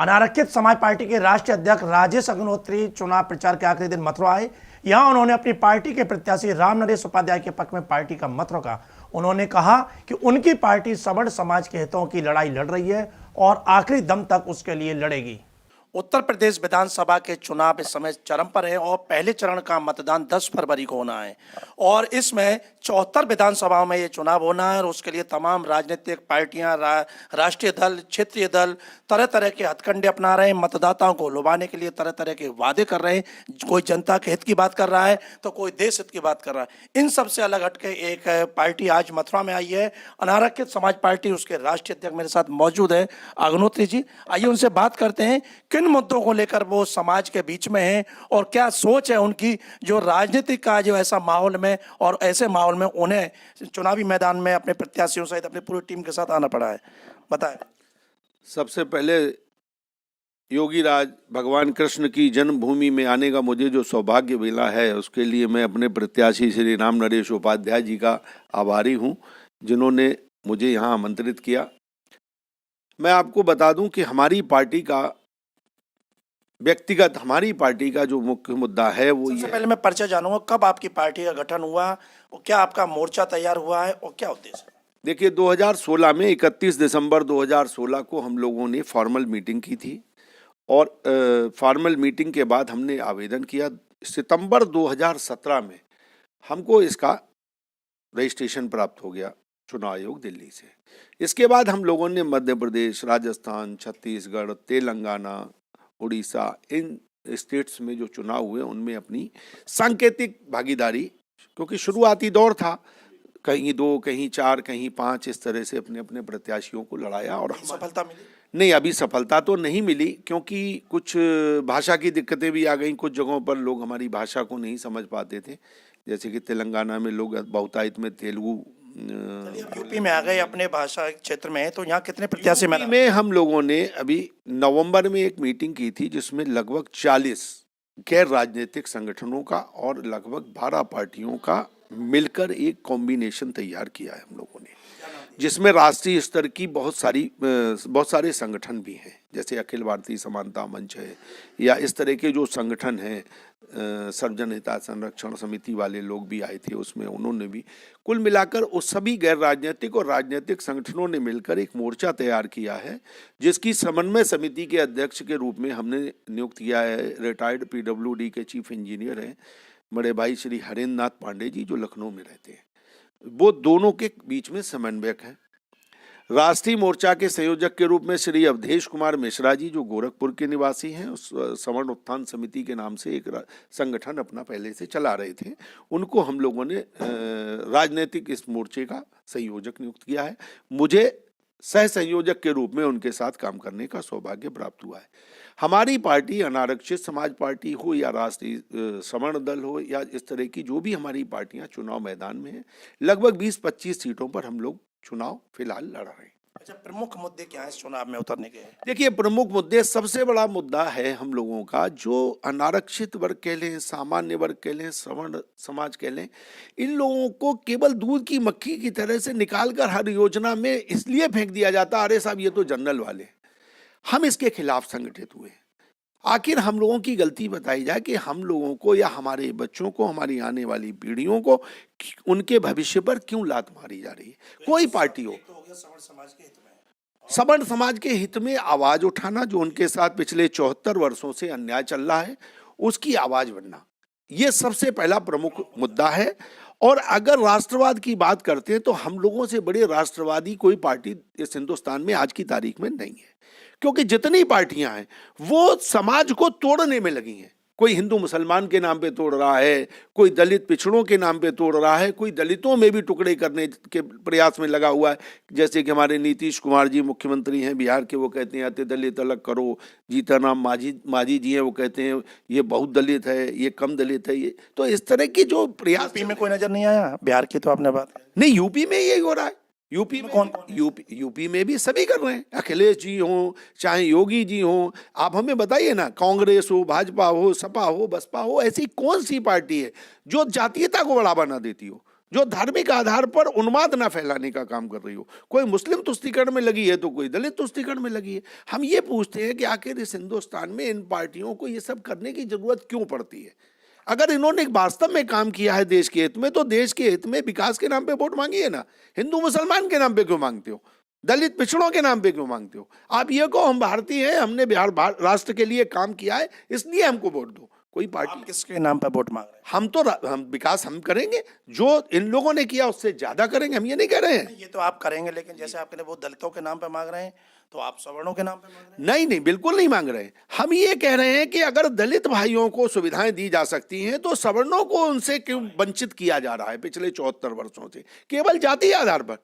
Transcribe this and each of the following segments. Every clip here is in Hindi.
अनारक्षित समाज पार्टी के राष्ट्रीय अध्यक्ष राजेश अग्निहोत्री चुनाव प्रचार के आखिरी दिन मथुरा आए। यहां उन्होंने अपनी पार्टी के प्रत्याशी रामनरेश उपाध्याय के पक्ष में पार्टी का मत रखा। उन्होंने कहा कि उनकी पार्टी सवर्ण समाज के हितों की लड़ाई लड़ रही है और आखिरी दम तक उसके लिए लड़ेगी। उत्तर प्रदेश विधानसभा के चुनाव इस समय चरम पर है और पहले चरण का मतदान 10 फरवरी को होना है और इसमें 74 विधानसभाओं में ये चुनाव होना है और उसके लिए तमाम राजनीतिक पार्टियां, राष्ट्रीय दल, क्षेत्रीय दल तरह तरह के हथकंडे अपना रहे हैं। मतदाताओं को लुभाने के लिए तरह तरह के वादे कर रहे हैं। कोई जनता के हित की बात कर रहा है तो कोई देश हित की बात कर रहा है। इन सबसे अलग हटके एक पार्टी आज मथुरा में आई है, अनारक्षित समाज पार्टी। उसके राष्ट्रीय अध्यक्ष मेरे साथ मौजूद है अग्निहोत्री जी। आइए उनसे बात करते हैं किन मुद्दों को लेकर वो समाज के बीच में हैं और क्या सोच है उनकी, जो राजनीतिक का जो ऐसा माहौल में और ऐसे माहौल में उन्हें चुनावी मैदान में अपने प्रत्याशियों सहित अपनी पूरी टीम के साथ आना पड़ा है, बताएं। सबसे पहले योगी राज भगवान कृष्ण की जन्मभूमि में आने का मुझे जो सौभाग्य मिला है उसके लिए मैं अपने प्रत्याशी श्री रामनरेश उपाध्याय जी का आभारी हूं, जिन्होंने मुझे यहां आमंत्रित किया। मैं आपको बता दूं कि हमारी पार्टी का जो मुख्य मुद्दा है वो सबसे पहले मैं परिचय जानूंगा, कब आपकी पार्टी का गठन हुआ और क्या आपका मोर्चा तैयार हुआ है और क्या उद्देश्य है? देखिए, 2016 में 31 दिसंबर 2016 को हम लोगों ने फॉर्मल मीटिंग की थी और फॉर्मल मीटिंग के बाद हमने आवेदन किया। सितंबर 2017 में हमको इसका रजिस्ट्रेशन प्राप्त हो गया चुनाव आयोग दिल्ली से। इसके बाद हम लोगों ने मध्य प्रदेश, राजस्थान, छत्तीसगढ़, तेलंगाना, उड़ीसा, इन स्टेट्स में जो चुनाव हुए उनमें अपनी सांकेतिक भागीदारी, क्योंकि शुरुआती दौर था, कहीं 2, कहीं 4, कहीं 5 इस तरह से अपने अपने प्रत्याशियों को लड़ाया और सफलता मिली? नहीं, अभी सफलता तो नहीं मिली क्योंकि कुछ भाषा की दिक्कतें भी आ गई। कुछ जगहों पर लोग हमारी भाषा को नहीं समझ पाते थे, जैसे कि तेलंगाना में लोग बहुतायत में तेलुगु। यूपी में आ गए, अपने भाषा क्षेत्र में है, तो यहाँ कितने प्रत्याशी में हम लोगों ने अभी नवंबर में एक मीटिंग की थी जिसमें लगभग 40 गैर राजनीतिक संगठनों का और लगभग 12 पार्टियों का मिलकर एक कॉम्बिनेशन तैयार किया है हम लोगों ने, जिसमें राष्ट्रीय स्तर की बहुत सारे संगठन भी हैं, जैसे अखिल भारतीय समानता मंच है या इस तरह के जो संगठन हैं, सर्वजन हित संरक्षण समिति वाले लोग भी आए थे उसमें। उन्होंने भी कुल मिलाकर उस सभी गैर राजनीतिक और राजनीतिक संगठनों ने मिलकर एक मोर्चा तैयार किया है, जिसकी समन्वय समिति के अध्यक्ष के रूप में हमने नियुक्त किया है रिटायर्ड PWD के चीफ इंजीनियर हैं बड़े भाई श्री हरेंद्र नाथ पांडे जी, जो लखनऊ में रहते हैं। वो दोनों के बीच में समन्वयक हैं। राष्ट्रीय मोर्चा के संयोजक के रूप में श्री अवधेश कुमार मिश्रा जी, जो गोरखपुर के निवासी हैं, सवर्ण उत्थान समिति के नाम से एक संगठन अपना पहले से चला रहे थे, उनको हम लोगों ने राजनीतिक इस मोर्चे का संयोजक नियुक्त किया है। मुझे सह संयोजक के रूप में उनके साथ काम करने का सौभाग्य प्राप्त हुआ है। हमारी पार्टी अनारक्षित समाज पार्टी हो या राष्ट्रीय सवर्ण दल हो या इस तरह की जो भी हमारी पार्टियां चुनाव मैदान में हैं, लगभग 20-25 सीटों पर हम लोग चुनाव फिलहाल लड़ रहे हैं। अच्छा, प्रमुख मुद्दे क्या है इस चुनाव में उतरने के? देखिए, प्रमुख मुद्दे, सबसे बड़ा मुद्दा है हम लोगों का जो अनारक्षित वर्ग कह लें, सामान्य वर्ग कह लें, सवर्ण समाज कह लें, इन लोगों को केवल दूध की मक्खी की तरह से निकालकर हर योजना में इसलिए फेंक दिया जाता, अरे साहब ये तो जनरल वाले। हम इसके खिलाफ संगठित हुए। आखिर हम लोगों की गलती बताई जाए कि हम लोगों को या हमारे बच्चों को, हमारी आने वाली पीढ़ियों को उनके भविष्य पर क्यों लात मारी जा रही है। कोई पार्टी हो, सवर्ण समाज के हित में आवाज उठाना, जो उनके साथ पिछले 74 वर्षों से अन्याय चल रहा है, उसकी आवाज बनना, ये सबसे पहला प्रमुख मुद्दा है। और अगर राष्ट्रवाद की बात करते हैं तो हम लोगों से बड़े राष्ट्रवादी कोई पार्टी इस हिंदुस्तान में आज की तारीख में नहीं है, क्योंकि जितनी पार्टियां हैं वो समाज को तोड़ने में लगी हैं। कोई हिंदू मुसलमान के नाम पे तोड़ रहा है, कोई दलित पिछड़ों के नाम पे तोड़ रहा है, कोई दलितों में भी टुकड़े करने के प्रयास में लगा हुआ है। जैसे कि हमारे नीतीश कुमार जी मुख्यमंत्री हैं बिहार के, वो कहते हैं अति दलित अलग करो। जीतनराम मांझी जी हैं, वो कहते हैं ये बहुत दलित है, ये कम दलित है। ये तो इस तरह की जो प्रयास, यूपी में कोई नजर नहीं आया? बिहार की तो आपने बात नहीं, यूपी में यही हो रहा है। यूपी में कौन? यूपी में भी सभी कर रहे हैं, अखिलेश जी हों चाहे योगी जी हों। आप हमें बताइए ना, कांग्रेस हो, भाजपा हो, सपा हो, बसपा हो, ऐसी कौन सी पार्टी है जो जातीयता को बढ़ावा ना देती हो, जो धार्मिक आधार पर उन्माद ना फैलाने का काम कर रही हो। कोई मुस्लिम तुष्टीकरण में लगी है तो कोई दलित तुष्टीकरण में लगी है। हम ये पूछते हैं कि आखिर इस हिंदुस्तान में इन पार्टियों को ये सब करने की जरूरत क्यों पड़ती है? अगर इन्होंने वास्तव में काम किया है देश के हित में, तो देश के हित में विकास के नाम पे वोट मांगिए ना। हिंदू मुसलमान के नाम पे क्यों मांगते हो? दलित पिछड़ों के नाम पे क्यों मांगते हो? आप ये कहो हम भारतीय हैं, हमने बिहार राष्ट्र के लिए काम किया है, इसलिए हमको वोट दो। कोई पार्टी आप किसके नाम पर वोट मांग रहे हैं? हम विकास हम करेंगे, जो इन लोगों ने किया उससे ज्यादा करेंगे, हम ये नहीं कह रहे हैं। ये तो आप करेंगे, लेकिन जैसे आपने वो दलितों के नाम पे मांग रहे हैं, तो आप सवर्णों के नाम पे मांग रहे हैं? नहीं नहीं, बिल्कुल नहीं मांग रहे। हम ये कह रहे हैं कि अगर दलित भाइयों को सुविधाएं दी जा सकती हैं तो सवर्णों को उनसे क्यों वंचित किया जा रहा है पिछले 74 वर्षों से, केवल जातीय आधार पर?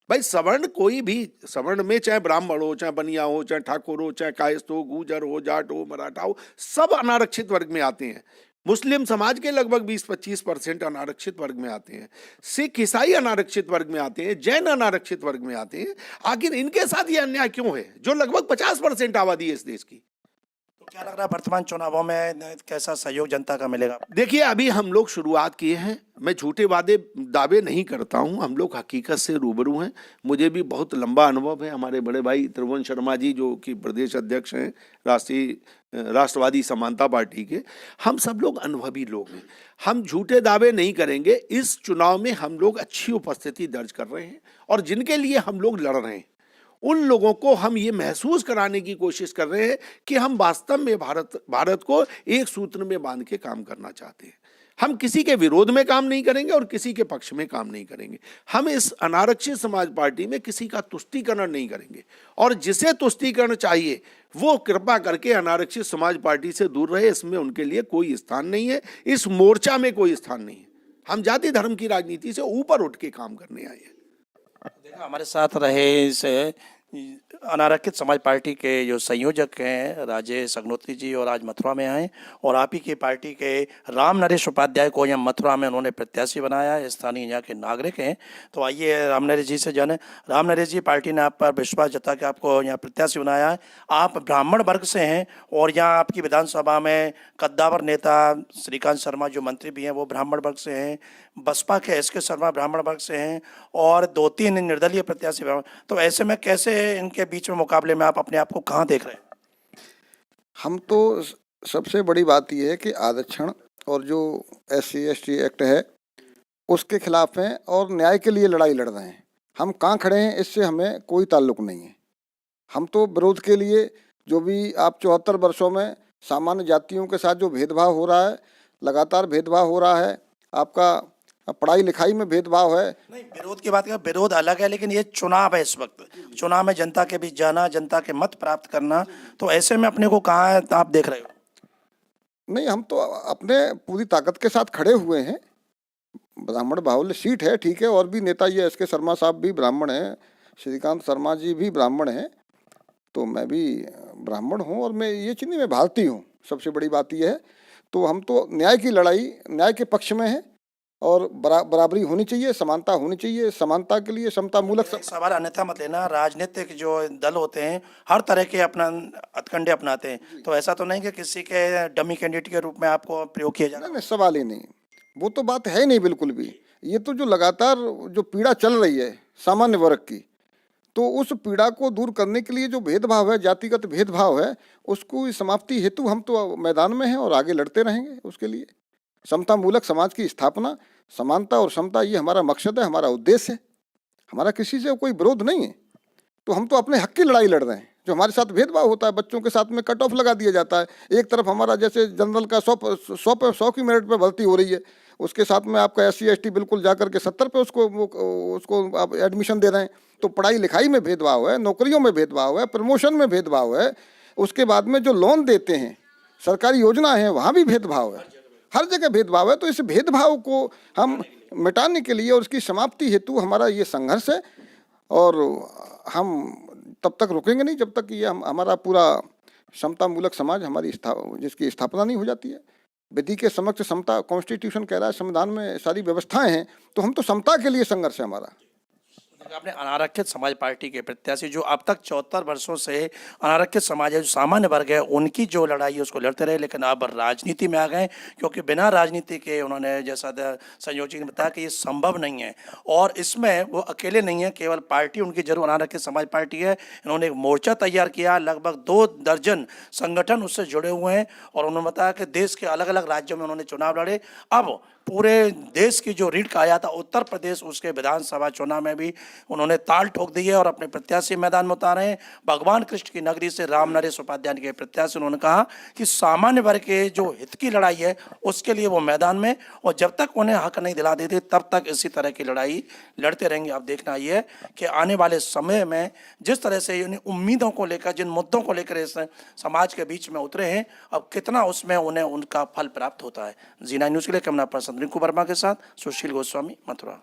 भाई सवर्ण कोई भी, सवर्ण में चाहे ब्राह्मण हो, चाहे बनिया हो, चाहे ठाकुर हो, चाहे कायस्थ हो, गुर्जर हो, जाट हो, मराठा हो, सब अनारक्षित वर्ग में आते हैं। मुस्लिम समाज के लगभग 20-25% अनारक्षित वर्ग में आते हैं। सिख ईसाई अनारक्षित वर्ग में आते हैं, जैन अनारक्षित वर्ग में आते हैं। आखिर इनके साथ ये अन्याय क्यों है, जो लगभग 50% आबादी है इस देश की? तो क्या लग रहा है वर्तमान चुनावों में कैसा सहयोग जनता का मिलेगा? देखिए, अभी हम लोग शुरुआत किए हैं। मैं झूठे दावे नहीं करता हूं, हम लोग हकीकत से रूबरू हैं। मुझे भी बहुत लंबा अनुभव है। हमारे बड़े भाई त्रिभुवन शर्मा जी, जो कि प्रदेश अध्यक्ष हैं राष्ट्रवादी समानता पार्टी के, हम सब लोग अनुभवी लोग हैं। हम झूठे दावे नहीं करेंगे। इस चुनाव में हम लोग अच्छी उपस्थिति दर्ज कर रहे हैं, और जिनके लिए हम लोग लड़ रहे हैं उन लोगों को हम ये महसूस कराने की कोशिश कर रहे हैं कि हम वास्तव में भारत को एक सूत्र में बांध के काम करना चाहते हैं। हम किसी के विरोध में काम नहीं करेंगे और किसी के पक्ष में काम नहीं करेंगे। हम इस अनारक्षित समाज पार्टी में किसी का तुष्टीकरण नहीं करेंगे, और जिसे तुष्टीकरण चाहिए वो कृपा करके अनारक्षित समाज पार्टी से दूर रहे। इसमें उनके लिए कोई स्थान नहीं है, इस मोर्चा में कोई स्थान नहीं है। हम जाति धर्म की राजनीति से ऊपर उठ के काम करने आए हैं। देखा, हमारे साथ रहे इस अनारक्षित समाज पार्टी के जो संयोजक हैं राजेश अग्निहोत्री जी, और आज मथुरा में आए, और आप ही की पार्टी के राम नरेश उपाध्याय को यहाँ मथुरा में उन्होंने प्रत्याशी बनाया है। स्थानीय यहाँ के नागरिक हैं, तो आइए राम नरेश जी से जाने। राम नरेश जी, पार्टी ने आप पर विश्वास जता के आपको यहाँ प्रत्याशी बनाया है। आप ब्राह्मण वर्ग से हैं, और यहाँ आपकी विधानसभा में कद्दावर नेता श्रीकांत शर्मा जो मंत्री भी हैं वो ब्राह्मण वर्ग से हैं, बसपा के एस के शर्मा ब्राह्मण वर्ग से हैं, और 2-3 निर्दलीय प्रत्याशी। तो ऐसे में कैसे इनके बीच में मुकाबले में आप अपने आप को कहाँ देख रहे हैं? हम तो सबसे बड़ी बात यह है कि आरक्षण और जो SC/ST एक्ट है उसके खिलाफ हैं, और न्याय के लिए लड़ाई लड़ रहे हैं। हम कहाँ खड़े हैं इससे हमें कोई ताल्लुक नहीं है। हम तो विरोध के लिए, जो भी आप 74 वर्षों में सामान्य जातियों के साथ जो भेदभाव हो रहा है, लगातार भेदभाव हो रहा है, आपका पढ़ाई लिखाई में भेदभाव है। नहीं, विरोध की बात का विरोध अलग है, लेकिन ये चुनाव है। इस वक्त चुनाव में जनता के बीच जाना, जनता के मत प्राप्त करना, तो ऐसे में अपने को कहाँ आप देख रहे हो? नहीं, हम तो अपने पूरी ताकत के साथ खड़े हुए हैं। ब्राह्मण बाहुल्य सीट है, ठीक है, और भी नेता ये SK शर्मा साहब भी ब्राह्मण हैं, श्रीकांत शर्मा जी भी ब्राह्मण हैं, तो मैं भी ब्राह्मण हूँ, और मैं ये चीज़ नहीं, मैं भारतीय हूँ। सबसे बड़ी बात यह है। तो हम तो न्याय की लड़ाई, न्याय के पक्ष में हैं, और बराबरी होनी चाहिए, समानता होनी चाहिए। समानता के लिए समता मूलक सवाल अन्यथा मत लेना। राजनीतिक जो दल होते हैं हर तरह के अपना हथकंडे अपनाते हैं, तो ऐसा तो नहीं कि किसी के डमी कैंडिडेट के रूप में आपको प्रयोग किया जाए? नहीं, सवाल ही नहीं, वो तो बात है नहीं बिल्कुल भी। ये तो जो लगातार जो पीड़ा चल रही है सामान्य वर्ग की, तो उस पीड़ा को दूर करने के लिए जो भेदभाव है, जातिगत भेदभाव है, उसको समाप्ति हेतु हम तो मैदान में हैं और आगे लड़ते रहेंगे उसके लिए। समता मूलक समाज की स्थापना, समानता और समता, ये हमारा मकसद है, हमारा उद्देश्य है। हमारा किसी से कोई विरोध नहीं है। तो हम तो अपने हक की लड़ाई लड़ रहे हैं। जो हमारे साथ भेदभाव होता है, बच्चों के साथ में कट ऑफ लगा दिया जाता है। एक तरफ हमारा जैसे जनरल का 100 की मेरिट पे भर्ती हो रही है, उसके साथ में आपका SC/ST बिल्कुल जा करके 70 पे उसको आप एडमिशन दे रहे हैं। तो पढ़ाई लिखाई में भेदभाव है, नौकरियों में भेदभाव है, प्रमोशन में भेदभाव है। उसके बाद में जो लोन देते हैं, सरकारी योजना है, वहाँ भी भेदभाव है, हर जगह भेदभाव है। तो इस भेदभाव को हम मिटाने के लिए और उसकी समाप्ति हेतु हमारा ये संघर्ष है, और हम तब तक रुकेंगे नहीं जब तक ये हमारा पूरा समता मूलक समाज हमारी जिसकी स्थापना नहीं हो जाती है। विधि के समक्ष समता, कॉन्स्टिट्यूशन कह रहा है, संविधान में सारी व्यवस्थाएं हैं, तो हम तो समता के लिए संघर्ष है हमारा। आपने अनारक्षित समाज पार्टी के प्रत्याशी जो अब तक 74 वर्षों से अनारक्षित समाज है, जो सामान्य वर्ग है, उनकी जो लड़ाई है उसको लड़ते रहे, लेकिन अब राजनीति में आ गए क्योंकि बिना राजनीति के उन्होंने, जैसा संयोजक ने बताया, कि ये संभव नहीं है। और इसमें वो अकेले नहीं है, केवल पार्टी उनकी जरूर अनारक्षित समाज पार्टी है। इन्होंने एक मोर्चा तैयार किया, लगभग 2 दर्जन संगठन उससे जुड़े हुए हैं और उन्होंने बताया कि देश के अलग अलग राज्यों में उन्होंने चुनाव लड़े। अब पूरे देश की जो रीढ़ आया था उत्तर प्रदेश, उसके विधानसभा चुनाव में भी उन्होंने ताल ठोक दी है और अपने प्रत्याशी मैदान में उतारे हैं। भगवान कृष्ण की नगरी से राम नरेश उपाध्याय के प्रत्याशी, उन्होंने कहा कि सामान्य वर्ग के जो हित की लड़ाई है उसके लिए वो मैदान में, और जब तक उन्हें हक नहीं दिला देते तब तक इसी तरह की लड़ाई लड़ते रहेंगे। अब देखना ये है कि आने वाले समय में जिस तरह से इन उम्मीदों को लेकर, जिन मुद्दों को लेकर इस समाज के बीच में उतरे हैं, अब कितना उसमें उन्हें उनका फल प्राप्त होता है। जी9 न्यूज़ के लिए कैमरा पर्सन रिंकू वर्मा के साथ सुशील गोस्वामी, मथुरा।